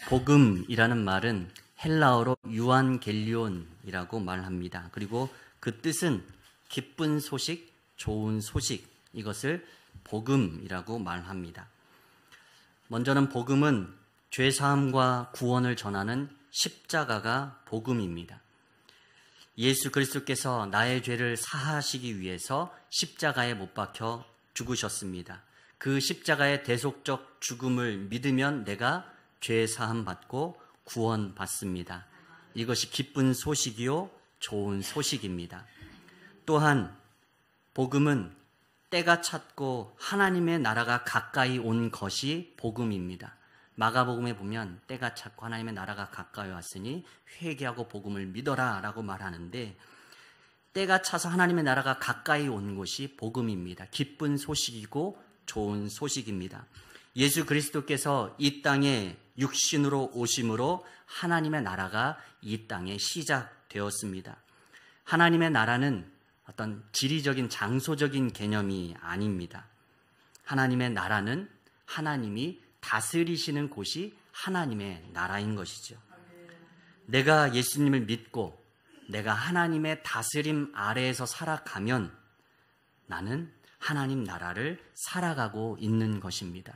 복음이라는 말은 헬라어로 유안겔리온이라고 말합니다. 그리고 그 뜻은 기쁜 소식, 좋은 소식, 이것을 복음이라고 말합니다. 먼저는 복음은 죄사함과 구원을 전하는 십자가가 복음입니다. 예수 그리스도께서 나의 죄를 사하시기 위해서 십자가에 못 박혀 죽으셨습니다. 그 십자가의 대속적 죽음을 믿으면 내가 죄 사함 받고 구원 받습니다. 이것이 기쁜 소식이요 좋은 소식입니다. 또한 복음은 때가 찼고 하나님의 나라가 가까이 온 것이 복음입니다. 마가복음에 보면 때가 찼고 하나님의 나라가 가까이 왔으니 회개하고 복음을 믿어라 라고 말하는데, 때가 차서 하나님의 나라가 가까이 온 것이 복음입니다. 기쁜 소식이고 좋은 소식입니다. 예수 그리스도께서 이 땅에 육신으로 오심으로 하나님의 나라가 이 땅에 시작되었습니다. 하나님의 나라는 어떤 지리적인 장소적인 개념이 아닙니다. 하나님의 나라는 하나님이 다스리시는 곳이 하나님의 나라인 것이죠. 내가 예수님을 믿고 내가 하나님의 다스림 아래에서 살아가면 나는 하나님 나라를 살아가고 있는 것입니다.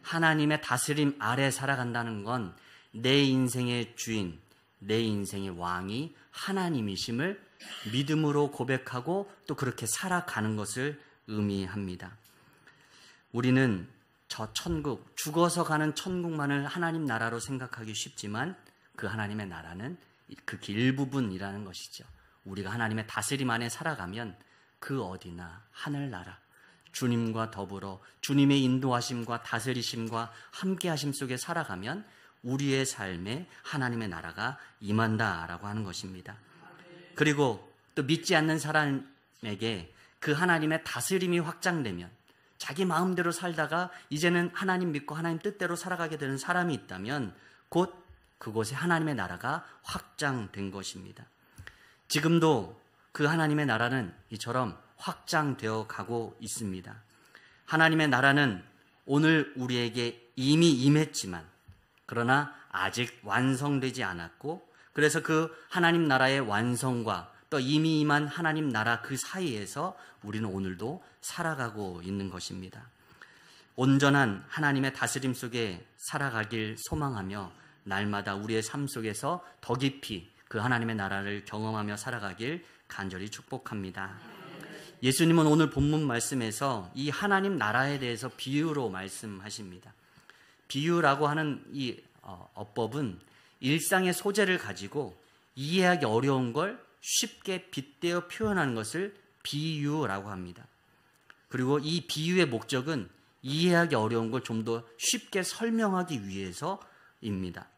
하나님의 다스림 아래 살아간다는 건 내 인생의 주인, 내 인생의 왕이 하나님이심을 믿음으로 고백하고 또 그렇게 살아가는 것을 의미합니다. 우리는 저 천국, 죽어서 가는 천국만을 하나님 나라로 생각하기 쉽지만 그 하나님의 나라는 그 일부분이라는 것이죠. 우리가 하나님의 다스림 안에 살아가면 그 어디나 하늘나라, 주님과 더불어 주님의 인도하심과 다스리심과 함께하심 속에 살아가면 우리의 삶에 하나님의 나라가 임한다라고 하는 것입니다. 그리고 또 믿지 않는 사람에게 그 하나님의 다스림이 확장되면, 자기 마음대로 살다가 이제는 하나님 믿고 하나님 뜻대로 살아가게 되는 사람이 있다면 곧 그곳에 하나님의 나라가 확장된 것입니다. 지금도 그 하나님의 나라는 이처럼 확장되어 가고 있습니다. 하나님의 나라는 오늘 우리에게 이미 임했지만 그러나 아직 완성되지 않았고, 그래서 그 하나님 나라의 완성과 또 이미 임한 하나님 나라 그 사이에서 우리는 오늘도 살아가고 있는 것입니다. 온전한 하나님의 다스림 속에 살아가길 소망하며 날마다 우리의 삶 속에서 더 깊이 그 하나님의 나라를 경험하며 살아가길 간절히 축복합니다. 예수님은 오늘 본문 말씀에서 이 하나님 나라에 대해서 비유로 말씀하십니다. 비유라고 하는 이 어법은 일상의 소재를 가지고 이해하기 어려운 걸 쉽게 빗대어 표현하는 것을 비유라고 합니다. 그리고 이 비유의 목적은 이해하기 어려운 걸 좀 더 쉽게 설명하기 위해서입니다.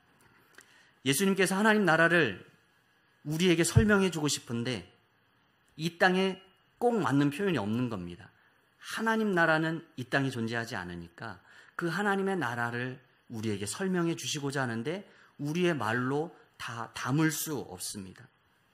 예수님께서 하나님 나라를 우리에게 설명해 주고 싶은데 이 땅에 꼭 맞는 표현이 없는 겁니다. 하나님 나라는 이 땅에 존재하지 않으니까 그 하나님의 나라를 우리에게 설명해 주시고자 하는데 우리의 말로 다 담을 수 없습니다.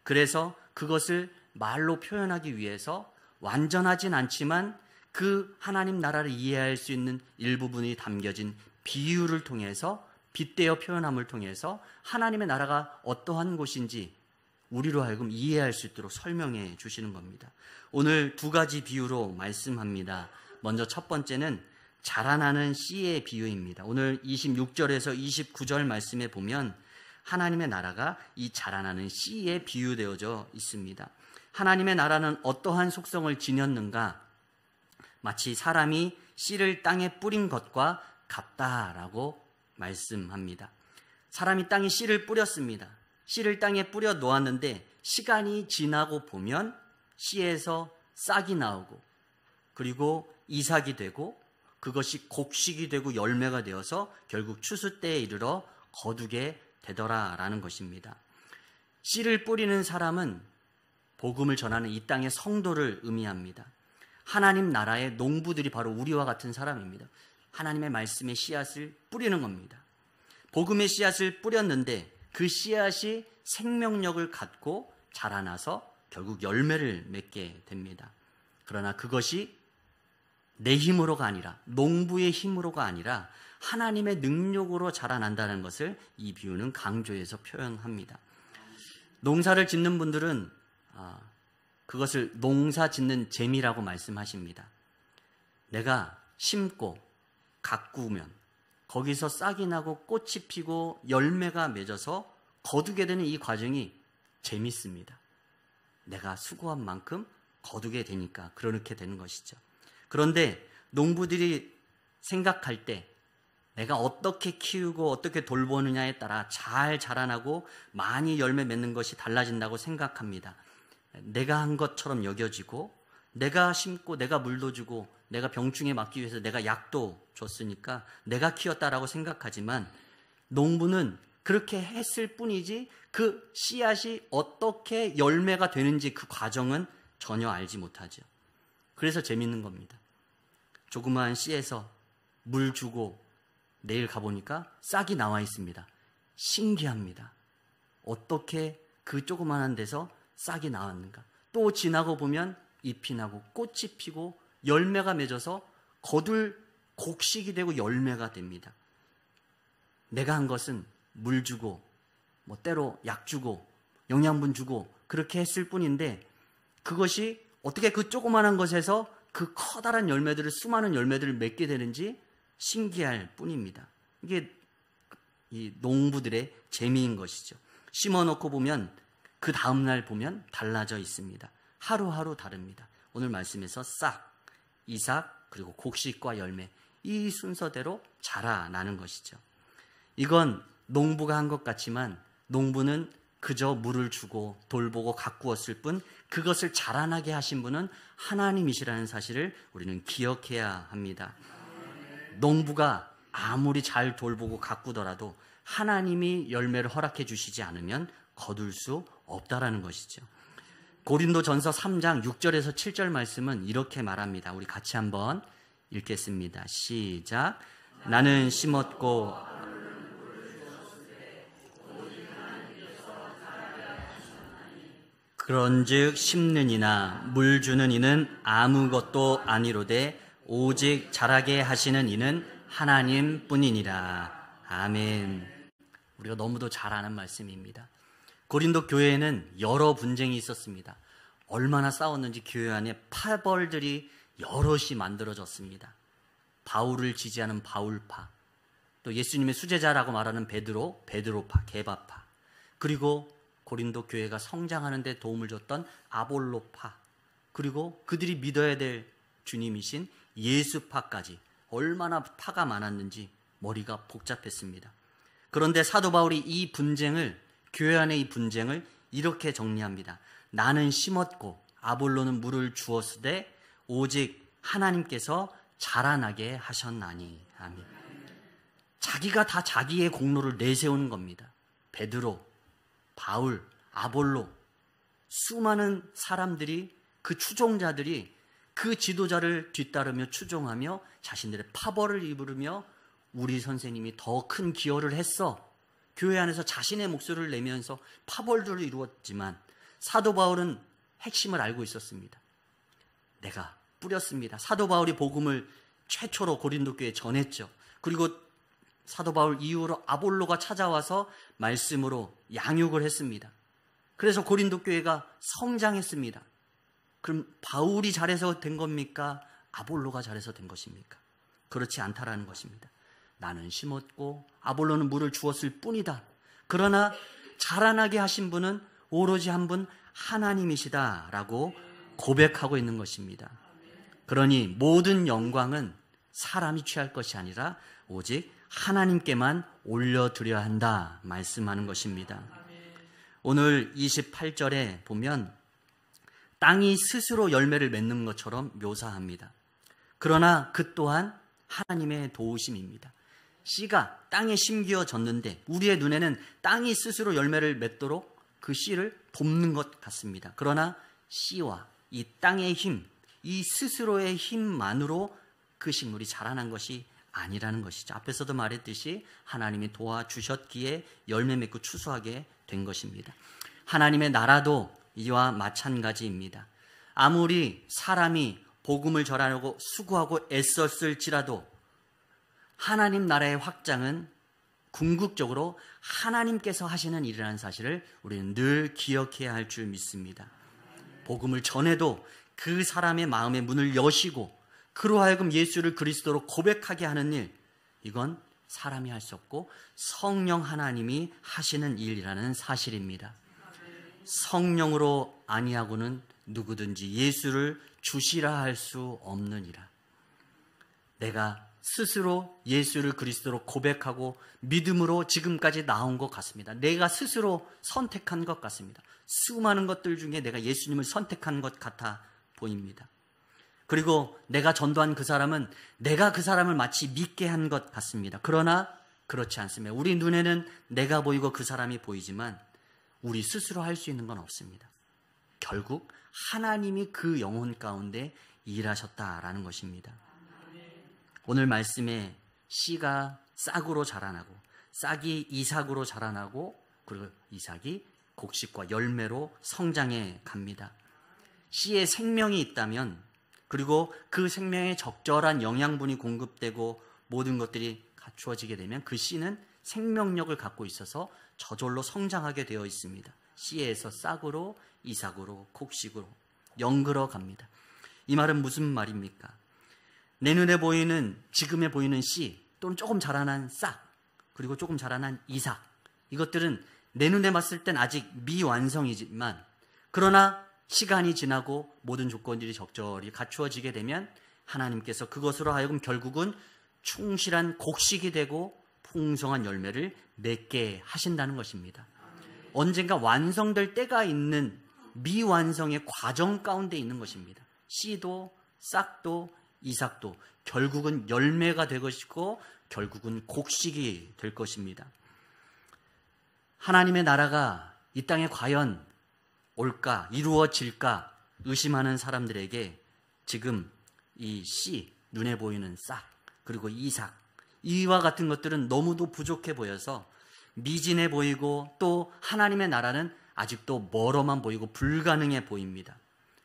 그래서 그것을 말로 표현하기 위해서 완전하진 않지만 그 하나님 나라를 이해할 수 있는 일부분이 담겨진 비유를 통해서 빗대어 표현함을 통해서 하나님의 나라가 어떠한 곳인지 우리로 하여금 이해할 수 있도록 설명해 주시는 겁니다. 오늘 두 가지 비유로 말씀합니다. 먼저 첫 번째는 자라나는 씨의 비유입니다. 오늘 26절에서 29절 말씀에 보면 하나님의 나라가 이 자라나는 씨에 비유되어져 있습니다. 하나님의 나라는 어떠한 속성을 지녔는가? 마치 사람이 씨를 땅에 뿌린 것과 같다라고 말씀합니다. 사람이 땅에 씨를 뿌렸습니다. 씨를 땅에 뿌려 놓았는데 시간이 지나고 보면 씨에서 싹이 나오고 그리고 이삭이 되고 그것이 곡식이 되고 열매가 되어서 결국 추수 때에 이르러 거두게 되더라라는 것입니다. 씨를 뿌리는 사람은 복음을 전하는 이 땅의 성도를 의미합니다. 하나님 나라의 농부들이 바로 우리와 같은 사람입니다. 하나님의 말씀의 씨앗을 뿌리는 겁니다. 복음의 씨앗을 뿌렸는데 그 씨앗이 생명력을 갖고 자라나서 결국 열매를 맺게 됩니다. 그러나 그것이 내 힘으로가 아니라 농부의 힘으로가 아니라 하나님의 능력으로 자라난다는 것을 이 비유는 강조해서 표현합니다. 농사를 짓는 분들은 그것을 농사 짓는 재미라고 말씀하십니다. 내가 심고 가꾸면 거기서 싹이 나고 꽃이 피고 열매가 맺어서 거두게 되는 이 과정이 재밌습니다. 내가 수고한 만큼 거두게 되니까 그렇게 되는 것이죠. 그런데 농부들이 생각할 때 내가 어떻게 키우고 어떻게 돌보느냐에 따라 잘 자라나고 많이 열매 맺는 것이 달라진다고 생각합니다. 내가 한 것처럼 여겨지고 내가 심고 내가 물도 주고 내가 병충해 막기 위해서 내가 약도 줬으니까 내가 키웠다라고 생각하지만 농부는 그렇게 했을 뿐이지 그 씨앗이 어떻게 열매가 되는지 그 과정은 전혀 알지 못하죠. 그래서 재밌는 겁니다. 조그마한 씨에서 물 주고 내일 가보니까 싹이 나와 있습니다. 신기합니다. 어떻게 그 조그마한 데서 싹이 나왔는가. 또 지나고 보면 잎이 나고 꽃이 피고 열매가 맺어서 거둘 곡식이 되고 열매가 됩니다. 내가 한 것은 물 주고 때로 약 주고 영양분 주고 그렇게 했을 뿐인데 그것이 어떻게 그 조그마한 것에서 그 커다란 열매들을 수많은 열매들을 맺게 되는지 신기할 뿐입니다. 이게 이 농부들의 재미인 것이죠. 심어놓고 보면 그 다음날 보면 달라져 있습니다. 하루하루 다릅니다. 오늘 말씀에서 싹, 이삭, 그리고 곡식과 열매 이 순서대로 자라나는 것이죠. 이건 농부가 한 것 같지만 농부는 그저 물을 주고 돌보고 가꾸었을 뿐 그것을 자라나게 하신 분은 하나님이시라는 사실을 우리는 기억해야 합니다. 농부가 아무리 잘 돌보고 가꾸더라도 하나님이 열매를 허락해 주시지 않으면 거둘 수 없다라는 것이죠. 고린도전서 3장 6절에서 7절 말씀은 이렇게 말합니다. 우리 같이 한번 읽겠습니다. 시작. 나는 심었고 그런즉 심는 이나 물 주는 이는 아무것도 아니로되 오직 자라게 하시는 이는 하나님뿐이니라. 아멘. 우리가 너무도 잘 아는 말씀입니다. 고린도 교회에는 여러 분쟁이 있었습니다. 얼마나 싸웠는지 교회 안에 파벌들이 여럿이 만들어졌습니다. 바울을 지지하는 바울파, 또 예수님의 수제자라고 말하는 베드로, 베드로파, 게바파, 그리고 고린도 교회가 성장하는 데 도움을 줬던 아볼로파, 그리고 그들이 믿어야 될 주님이신 예수파까지 얼마나 파가 많았는지 머리가 복잡했습니다. 그런데 사도 바울이 이 분쟁을, 교회 안의 이 분쟁을 이렇게 정리합니다. 나는 심었고 아볼로는 물을 주었으되 오직 하나님께서 자라나게 하셨나니. 아멘. 자기가 다 자기의 공로를 내세우는 겁니다. 베드로, 바울, 아볼로, 수많은 사람들이, 그 추종자들이 그 지도자를 뒤따르며 추종하며 자신들의 파벌을 입으며 우리 선생님이 더 큰 기여를 했어. 교회 안에서 자신의 목소리를 내면서 파벌들을 이루었지만 사도 바울은 핵심을 알고 있었습니다. 내가 뿌렸습니다. 사도 바울이 복음을 최초로 고린도 교회에 전했죠. 그리고 사도 바울 이후로 아볼로가 찾아와서 말씀으로 양육을 했습니다. 그래서 고린도 교회가 성장했습니다. 그럼 바울이 잘해서 된 겁니까? 아볼로가 잘해서 된 것입니까? 그렇지 않다라는 것입니다. 나는 심었고 아볼로는 물을 주었을 뿐이다. 그러나 자라나게 하신 분은 오로지 한 분 하나님이시다라고 고백하고 있는 것입니다. 그러니 모든 영광은 사람이 취할 것이 아니라 오직 하나님께만 올려드려야 한다 말씀하는 것입니다. 오늘 28절에 보면 땅이 스스로 열매를 맺는 것처럼 묘사합니다. 그러나 그 또한 하나님의 도우심입니다. 씨가 땅에 심겨졌는데 우리의 눈에는 땅이 스스로 열매를 맺도록 그 씨를 돕는 것 같습니다. 그러나 씨와 이 땅의 힘, 이 스스로의 힘만으로 그 식물이 자라난 것이 아니라는 것이죠. 앞에서도 말했듯이 하나님이 도와주셨기에 열매 맺고 추수하게 된 것입니다. 하나님의 나라도 이와 마찬가지입니다. 아무리 사람이 복음을 전하려고 수고하고 애썼을지라도 하나님 나라의 확장은 궁극적으로 하나님께서 하시는 일이라는 사실을 우리는 늘 기억해야 할 줄 믿습니다. 복음을 전해도 그 사람의 마음의 문을 여시고 그로 하여금 예수를 그리스도로 고백하게 하는 일, 이건 사람이 할 수 없고 성령 하나님이 하시는 일이라는 사실입니다. 성령으로 아니하고는 누구든지 예수를 주시라 할 수 없느니라. 내가 스스로 예수를 그리스도로 고백하고 믿음으로 지금까지 나온 것 같습니다. 내가 스스로 선택한 것 같습니다. 수많은 것들 중에 내가 예수님을 선택한 것 같아 보입니다. 그리고 내가 전도한 그 사람은 내가 그 사람을 마치 믿게 한 것 같습니다. 그러나 그렇지 않습니다. 우리 눈에는 내가 보이고 그 사람이 보이지만 우리 스스로 할 수 있는 건 없습니다. 결국 하나님이 그 영혼 가운데 일하셨다라는 것입니다. 오늘 말씀에 씨가 싹으로 자라나고 싹이 이삭으로 자라나고 그리고 이삭이 곡식과 열매로 성장해 갑니다. 씨에 생명이 있다면 그리고 그 생명에 적절한 영양분이 공급되고 모든 것들이 갖추어지게 되면 그 씨는 생명력을 갖고 있어서 저절로 성장하게 되어 있습니다. 씨에서 싹으로 이삭으로 곡식으로 연그러 갑니다. 이 말은 무슨 말입니까? 내 눈에 보이는 지금에 보이는 씨 또는 조금 자라난 싹 그리고 조금 자라난 이삭, 이것들은 내 눈에 봤을 땐 아직 미완성이지만 그러나 시간이 지나고 모든 조건들이 적절히 갖추어지게 되면 하나님께서 그것으로 하여금 결국은 충실한 곡식이 되고 풍성한 열매를 맺게 하신다는 것입니다. 언젠가 완성될 때가 있는 미완성의 과정 가운데 있는 것입니다. 씨도 싹도 이삭도 결국은 열매가 될 것이고 결국은 곡식이 될 것입니다. 하나님의 나라가 이 땅에 과연 올까, 이루어질까 의심하는 사람들에게 지금 이 씨, 눈에 보이는 싹, 그리고 이삭, 이와 같은 것들은 너무도 부족해 보여서 미진해 보이고 또 하나님의 나라는 아직도 멀어만 보이고 불가능해 보입니다.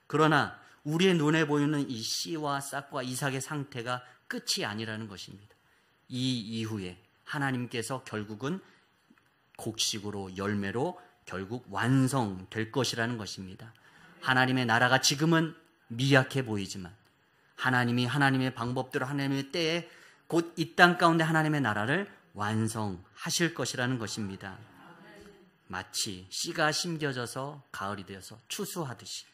그러나 우리의 눈에 보이는 이 씨와 싹과 이삭의 상태가 끝이 아니라는 것입니다. 이 이후에 하나님께서 결국은 곡식으로 열매로 결국 완성될 것이라는 것입니다. 하나님의 나라가 지금은 미약해 보이지만 하나님이 하나님의 방법대로 하나님의 때에 곧 이 땅 가운데 하나님의 나라를 완성하실 것이라는 것입니다. 마치 씨가 심겨져서 가을이 되어서 추수하듯이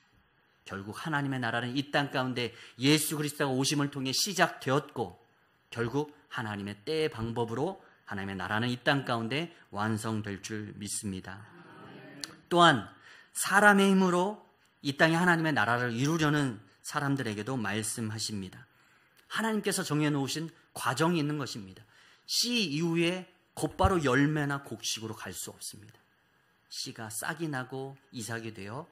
결국 하나님의 나라는 이 땅 가운데 예수 그리스도가 오심을 통해 시작되었고 결국 하나님의 때의 방법으로 하나님의 나라는 이 땅 가운데 완성될 줄 믿습니다. 또한 사람의 힘으로 이 땅에 하나님의 나라를 이루려는 사람들에게도 말씀하십니다. 하나님께서 정해놓으신 과정이 있는 것입니다. 씨 이후에 곧바로 열매나 곡식으로 갈 수 없습니다. 씨가 싹이 나고 이삭이 되어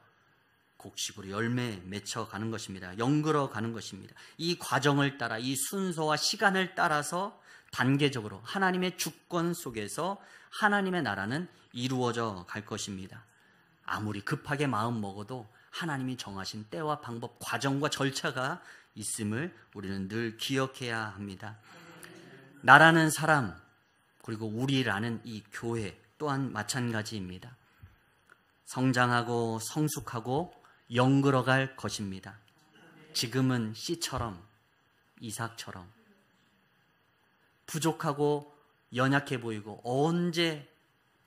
곡식으로 열매 맺혀가는 것입니다. 연그러 가는 것입니다. 이 과정을 따라 이 순서와 시간을 따라서 단계적으로 하나님의 주권 속에서 하나님의 나라는 이루어져 갈 것입니다. 아무리 급하게 마음 먹어도 하나님이 정하신 때와 방법, 과정과 절차가 있음을 우리는 늘 기억해야 합니다. 나라는 사람, 그리고 우리라는 이 교회 또한 마찬가지입니다. 성장하고 성숙하고 연그러갈 것입니다. 지금은 씨처럼 이삭처럼 부족하고 연약해 보이고 언제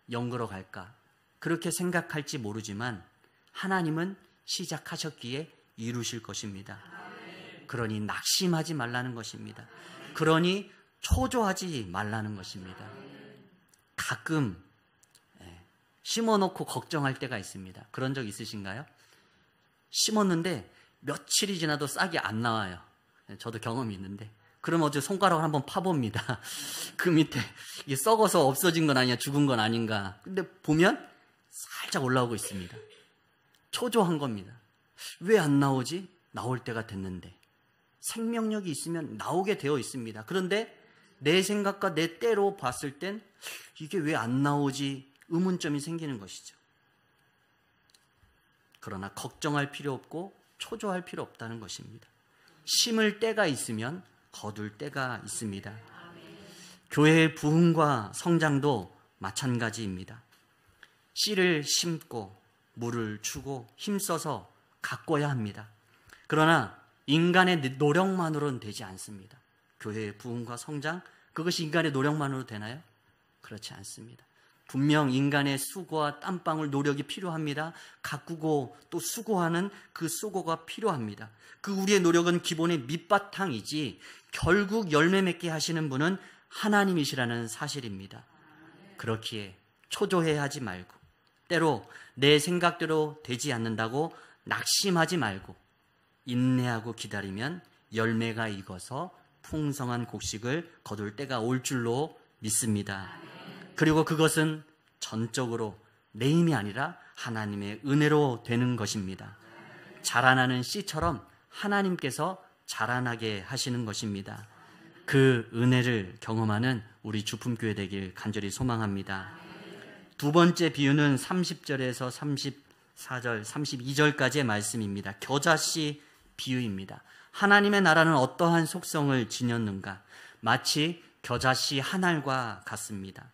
연그러갈까 그렇게 생각할지 모르지만 하나님은 시작하셨기에 이루실 것입니다. 그러니 낙심하지 말라는 것입니다. 그러니 초조하지 말라는 것입니다. 가끔 심어놓고 걱정할 때가 있습니다. 그런 적 있으신가요? 심었는데 며칠이 지나도 싹이 안 나와요. 저도 경험이 있는데 그럼 어제 손가락을 한번 파봅니다. 그 밑에 이게 썩어서 없어진 건 아니야, 죽은 건 아닌가. 근데 보면 살짝 올라오고 있습니다. 초조한 겁니다. 왜 안 나오지? 나올 때가 됐는데. 생명력이 있으면 나오게 되어 있습니다. 그런데 내 생각과 내 때로 봤을 땐 이게 왜 안 나오지? 의문점이 생기는 것이죠. 그러나 걱정할 필요 없고 초조할 필요 없다는 것입니다. 심을 때가 있으면 거둘 때가 있습니다. 교회의 부흥과 성장도 마찬가지입니다. 씨를 심고 물을 주고 힘써서 가꿔야 합니다. 그러나 인간의 노력만으로는 되지 않습니다. 교회의 부흥과 성장, 그것이 인간의 노력만으로 되나요? 그렇지 않습니다. 분명 인간의 수고와 땀방울 노력이 필요합니다. 가꾸고 또 수고하는 그 수고가 필요합니다. 그 우리의 노력은 기본의 밑바탕이지 결국 열매 맺게 하시는 분은 하나님이시라는 사실입니다. 그렇기에 초조해하지 말고, 때로 내 생각대로 되지 않는다고 낙심하지 말고 인내하고 기다리면 열매가 익어서 풍성한 곡식을 거둘 때가 올 줄로 믿습니다. 그리고 그것은 전적으로 내 힘이 아니라 하나님의 은혜로 되는 것입니다. 자라나는 씨처럼 하나님께서 자라나게 하시는 것입니다. 그 은혜를 경험하는 우리 주품교회 되길 간절히 소망합니다. 두 번째 비유는 30절에서 34절, 32절까지의 말씀입니다. 겨자씨 비유입니다. 하나님의 나라는 어떠한 속성을 지녔는가? 마치 겨자씨 한 알과 같습니다.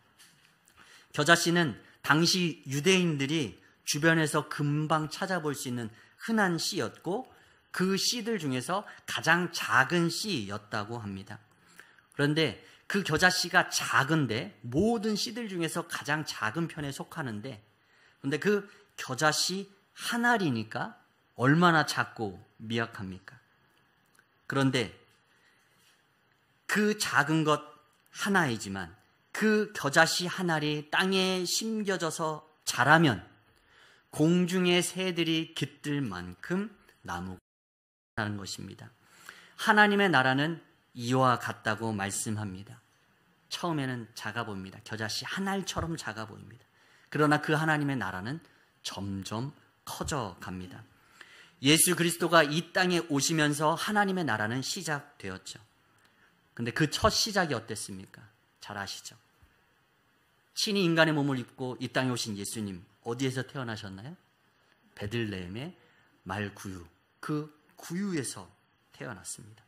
겨자씨는 당시 유대인들이 주변에서 금방 찾아볼 수 있는 흔한 씨였고 그 씨들 중에서 가장 작은 씨였다고 합니다. 그런데 그 겨자씨가 작은데 모든 씨들 중에서 가장 작은 편에 속하는데, 그런데 그 겨자씨 한 알이니까 얼마나 작고 미약합니까? 그런데 그 작은 것 하나이지만 그 겨자씨 한 알이 땅에 심겨져서 자라면 공중의 새들이 깃들 만큼 나무가 나는 것입니다. 하나님의 나라는 이와 같다고 말씀합니다. 처음에는 작아 보입니다. 겨자씨 한 알처럼 작아 보입니다. 그러나 그 하나님의 나라는 점점 커져 갑니다. 예수 그리스도가 이 땅에 오시면서 하나님의 나라는 시작되었죠. 근데 그 첫 시작이 어땠습니까? 잘 아시죠? 친히 인간의 몸을 입고 이 땅에 오신 예수님, 어디에서 태어나셨나요? 베들레헴의 말구유, 그 구유에서 태어났습니다.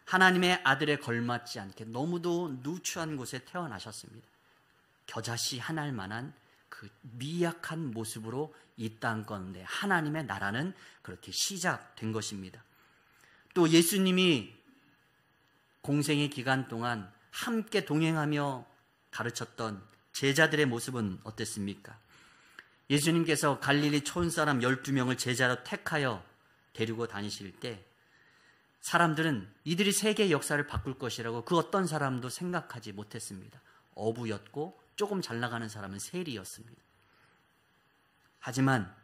하나님의 아들에 걸맞지 않게 너무도 누추한 곳에 태어나셨습니다. 겨자씨 한 알만한 그 미약한 모습으로 이 땅 가운데 하나님의 나라는 그렇게 시작된 것입니다. 또 예수님이 공생의 기간 동안 함께 동행하며 가르쳤던 제자들의 모습은 어땠습니까? 예수님께서 갈릴리 촌사람 12명을 제자로 택하여 데리고 다니실 때 사람들은 이들이 세계의 역사를 바꿀 것이라고 그 어떤 사람도 생각하지 못했습니다. 어부였고 조금 잘 나가는 사람은 세리였습니다. 하지만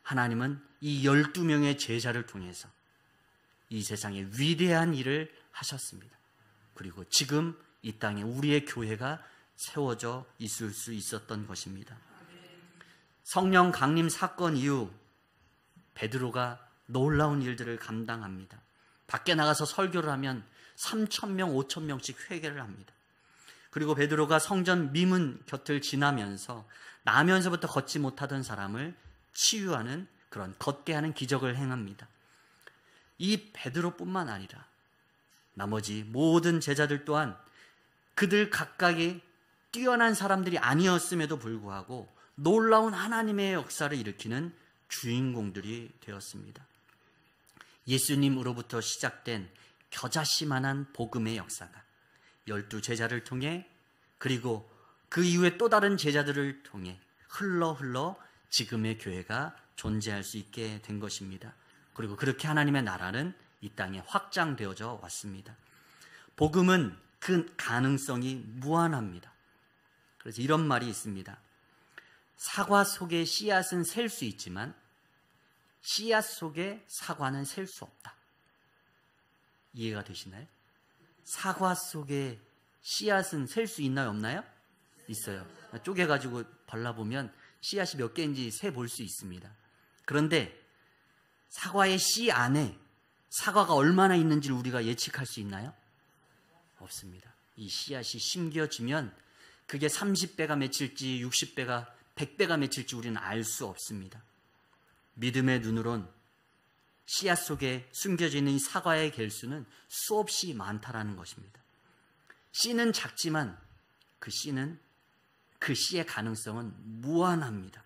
하나님은 이 12명의 제자를 통해서 이 세상에 위대한 일을 하셨습니다. 그리고 지금 이 땅에 우리의 교회가 세워져 있을 수 있었던 것입니다. 성령 강림 사건 이후 베드로가 놀라운 일들을 감당합니다. 밖에 나가서 설교를 하면 3,000명, 5,000명씩 회개를 합니다. 그리고 베드로가 성전 미문 곁을 지나면서 나면서부터 걷지 못하던 사람을 치유하는 그런 걷게 하는 기적을 행합니다. 이 베드로뿐만 아니라 나머지 모든 제자들 또한 그들 각각이 뛰어난 사람들이 아니었음에도 불구하고 놀라운 하나님의 역사를 일으키는 주인공들이 되었습니다. 예수님으로부터 시작된 겨자씨만한 복음의 역사가 12 제자를 통해 그리고 그 이후에 또 다른 제자들을 통해 흘러 지금의 교회가 존재할 수 있게 된 것입니다. 그리고 그렇게 하나님의 나라는 이 땅에 확장되어져 왔습니다. 복음은 그 가능성이 무한합니다. 그래서 이런 말이 있습니다. 사과 속에 씨앗은 셀 수 있지만 씨앗 속에 사과는 셀 수 없다. 이해가 되시나요? 사과 속에 씨앗은 셀 수 있나요? 없나요? 있어요. 쪼개가지고 발라보면 씨앗이 몇 개인지 세볼 수 있습니다. 그런데 사과의 씨 안에 사과가 얼마나 있는지를 우리가 예측할 수 있나요? 없습니다. 이 씨앗이 심겨지면 그게 30배가 맺힐지 60배가 100배가 맺힐지 우리는 알 수 없습니다. 믿음의 눈으론 씨앗 속에 숨겨져 있는 이 사과의 개수는 수없이 많다라는 것입니다. 씨는 작지만 그 씨의 가능성은 무한합니다.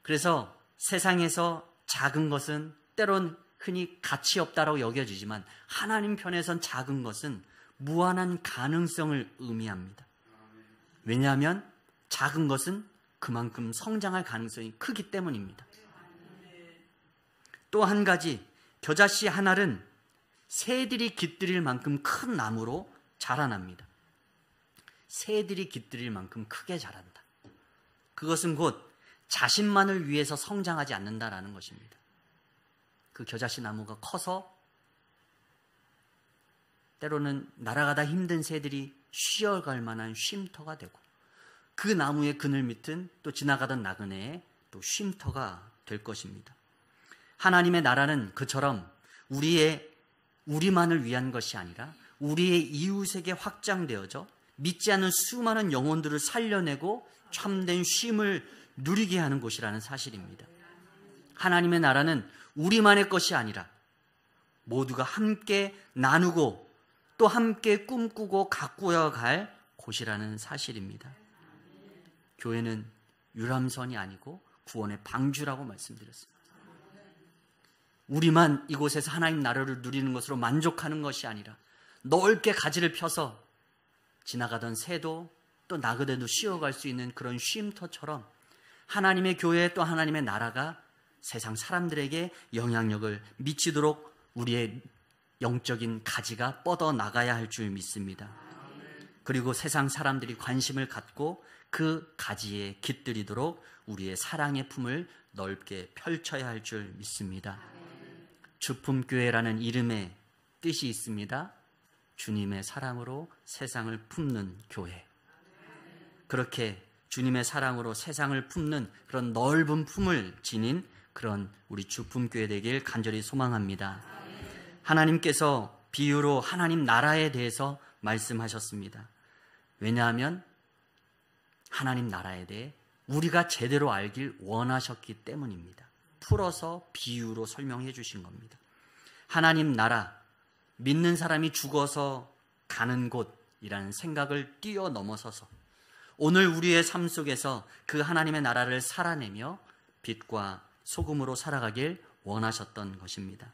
그래서 세상에서 작은 것은 때론 흔히 가치 없다라고 여겨지지만 하나님 편에선 작은 것은 무한한 가능성을 의미합니다. 왜냐하면 작은 것은 그만큼 성장할 가능성이 크기 때문입니다. 또 한 가지, 겨자씨 한 알은 새들이 깃들일 만큼 큰 나무로 자라납니다. 새들이 깃들일 만큼 크게 자란다. 그것은 곧 자신만을 위해서 성장하지 않는다라는 것입니다. 그 겨자씨 나무가 커서 때로는 날아가다 힘든 새들이 쉬어갈 만한 쉼터가 되고, 그 나무의 그늘 밑은 또 지나가던 나그네의 또 쉼터가 될 것입니다. 하나님의 나라는 그처럼 우리만을 위한 것이 아니라 우리의 이웃에게 확장되어져 믿지 않는 수많은 영혼들을 살려내고 참된 쉼을 누리게 하는 곳이라는 사실입니다. 하나님의 나라는 우리만의 것이 아니라 모두가 함께 나누고 또 함께 꿈꾸고 가꾸어 갈 곳이라는 사실입니다. 교회는 유람선이 아니고 구원의 방주라고 말씀드렸습니다. 우리만 이곳에서 하나님 나라를 누리는 것으로 만족하는 것이 아니라 넓게 가지를 펴서 지나가던 새도 또 나그네도 쉬어갈 수 있는 그런 쉼터처럼 하나님의 교회 또 하나님의 나라가 세상 사람들에게 영향력을 미치도록 우리의 영적인 가지가 뻗어나가야 할 줄 믿습니다. 그리고 세상 사람들이 관심을 갖고 그 가지에 깃들이도록 우리의 사랑의 품을 넓게 펼쳐야 할 줄 믿습니다. 주품교회라는 이름의 뜻이 있습니다. 주님의 사랑으로 세상을 품는 교회. 그렇게 주님의 사랑으로 세상을 품는 그런 넓은 품을 지닌 그런 우리 주품교회 되길 간절히 소망합니다. 하나님께서 비유로 하나님 나라에 대해서 말씀하셨습니다. 왜냐하면 하나님 나라에 대해 우리가 제대로 알길 원하셨기 때문입니다. 풀어서 비유로 설명해 주신 겁니다. 하나님 나라, 믿는 사람이 죽어서 가는 곳이라는 생각을 뛰어넘어서서 오늘 우리의 삶 속에서 그 하나님의 나라를 살아내며 빛과 소금으로 살아가길 원하셨던 것입니다.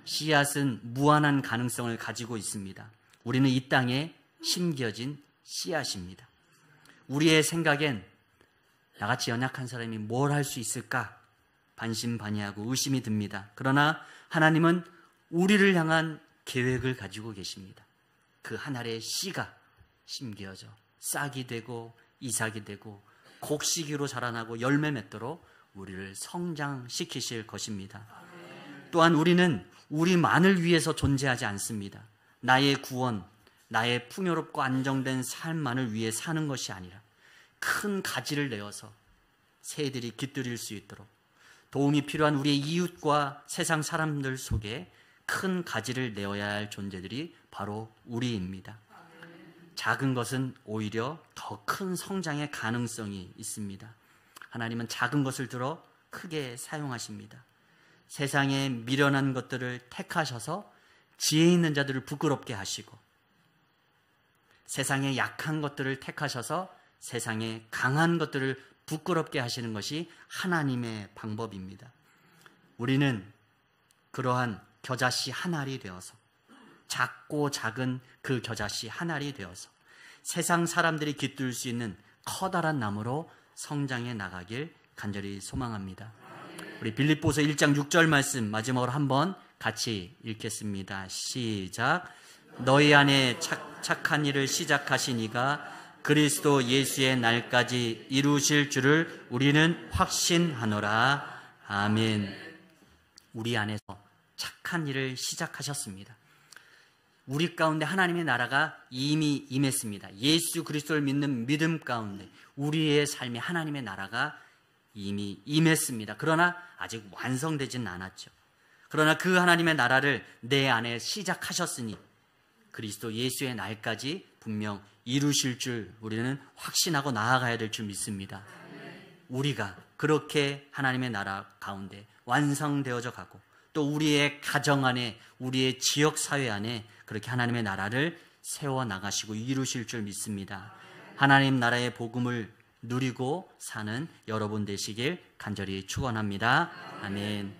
씨앗은 무한한 가능성을 가지고 있습니다. 우리는 이 땅에 심겨진 씨앗입니다. 우리의 생각엔 나같이 연약한 사람이 뭘 할 수 있을까? 반신반의하고 의심이 듭니다. 그러나 하나님은 우리를 향한 계획을 가지고 계십니다. 그 한 알의 씨가 심겨져 싹이 되고 이삭이 되고 곡식으로 자라나고 열매 맺도록 우리를 성장시키실 것입니다. 또한 우리는 우리만을 위해서 존재하지 않습니다. 나의 구원, 나의 풍요롭고 안정된 삶만을 위해 사는 것이 아니라 큰 가지를 내어서 새들이 깃들일 수 있도록 도움이 필요한 우리의 이웃과 세상 사람들 속에 큰 가지를 내어야 할 존재들이 바로 우리입니다. 작은 것은 오히려 더 큰 성장의 가능성이 있습니다. 하나님은 작은 것을 들어 크게 사용하십니다. 세상에 미련한 것들을 택하셔서 지혜 있는 자들을 부끄럽게 하시고 세상에 약한 것들을 택하셔서 세상에 강한 것들을 부끄럽게 하시는 것이 하나님의 방법입니다. 우리는 그러한 겨자씨 한 알이 되어서 작고 작은 그 겨자씨 한 알이 되어서 세상 사람들이 깃들 수 있는 커다란 나무로 성장해 나가길 간절히 소망합니다. 우리 빌립보서 1장 6절 말씀 마지막으로 한번 같이 읽겠습니다. 시작. 너희 안에 착한 일을 시작하신 이가 그리스도 예수의 날까지 이루실 줄을 우리는 확신하노라. 아멘. 우리 안에서 착한 일을 시작하셨습니다. 우리 가운데 하나님의 나라가 이미 임했습니다. 예수 그리스도를 믿는 믿음 가운데 우리의 삶에 하나님의 나라가 이미 임했습니다. 그러나 아직 완성되지는 않았죠. 그러나 그 하나님의 나라를 내 안에 시작하셨으니 그리스도 예수의 날까지 분명 이루실 줄 우리는 확신하고 나아가야 될 줄 믿습니다. 우리가 그렇게 하나님의 나라 가운데 완성되어져 가고 또 우리의 가정 안에 우리의 지역사회 안에 그렇게 하나님의 나라를 세워 나가시고 이루실 줄 믿습니다. 하나님 나라의 복음을 누리고 사는 여러분 되시길 간절히 축원합니다. 아멘.